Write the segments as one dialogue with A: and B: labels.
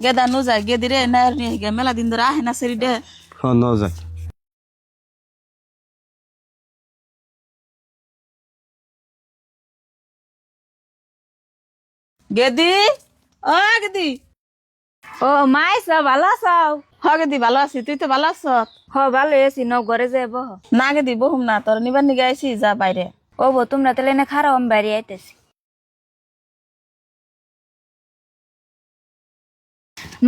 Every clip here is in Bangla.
A: গেদা নু যায় গেদি রে না নিয়ে গে মেলা দিন ধরে আহে না সেরি দে
B: হ্যাঁ ন যায়
A: গেদি ও গেদি
C: ও মাইসা ভালো আছাও?
A: হ গেদি ভালো আছি তুই তো ভালো আছ
C: হ ভালো আছি ন ঘরে যাবো।
A: না গেদি বহুম না তোর নিবার নিগে আইছি যা বাইরে
C: ও বো তোমরা তাহলে এনে খারাপ আমি বাইরে আইতেছি।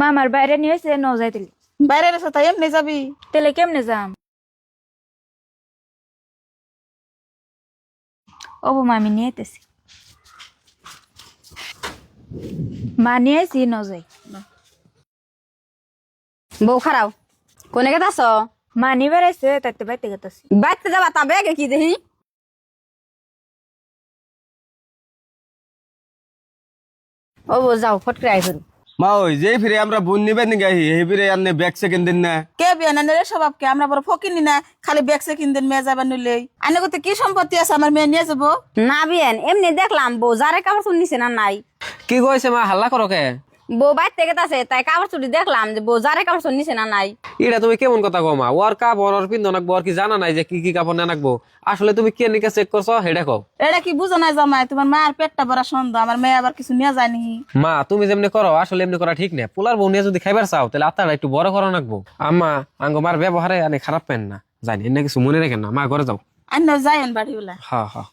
C: মামার বাইরে নিয়ে হয়েছে ন যাইতেলি
A: বাইরে রেছে তাই এমনি যাবি
C: তাহলে কেমনে যাম? ও বো মা আমি নিয়ে আইতেছি। মা নিয়ে আইছি ন যাই।
D: বউ খারাপ কোনে গেতাছ
C: মা নিবার আইছে তাইতে বাইতে গেতাছি।
D: বাইতে যাবা তা বেগে কি দেখি ও বউ যাও ফটকে আই করু
B: মা ওই যে ফিরে আমরা বোন নিবেন নি গাই এই ফিরে আননে ব্যাগ সেকেন্ড দিন না
A: কে বিয়া না রে স্বভাবকে আমরা বড় ফকিনি না খালি ব্যাগসে কিনদেন মেয়ে যাবার নিলেই আনে কত কি সম্পত্তি আছে আমার মেয়ে নিয়ে যাবো
D: না বিয়েন এমনি দেখলাম বউ যারে কাপড় চুল নিছে না নাই
E: কি কইছে মা হাল্লা করো কে?
D: বউ বাইতে গেতাছে তাই কাপড় চুলি দেখলাম যে বউ যারে কাপড় চুল নিছে না নাই
E: এটা তুমি কেমন কথা কও মা? ওর কাপড় ওর পিন্ধন নাকবো আর কি জানা নাই যে কি কি কাপড় না নাকবো? আসলে তুমি কে নিকে চেক করছো হেডা কও।
A: এটা কি বুঝো না জামাই তোমার মায়ের পেটটা বড় সন্দেহ আমার মেয়ে আবার কিছু নিয়ে যায়নি
E: মা তুমি যেমনি করো আসলে এমনি করা ঠিক না। পোলার বউ নিয়ে যদি খাইবার চাও তাহলে আত্মাটা একটু বড় করো নাকবো। আম্মা আঙ্গ মার ব্যবহারে অনেক খারাপ পেন না জানি এনে কিছু মনে রাখেন না। মা ঘরে যাও।
A: আন্য যাইন বাড়ি বলা
E: হ্যাঁ হ্যাঁ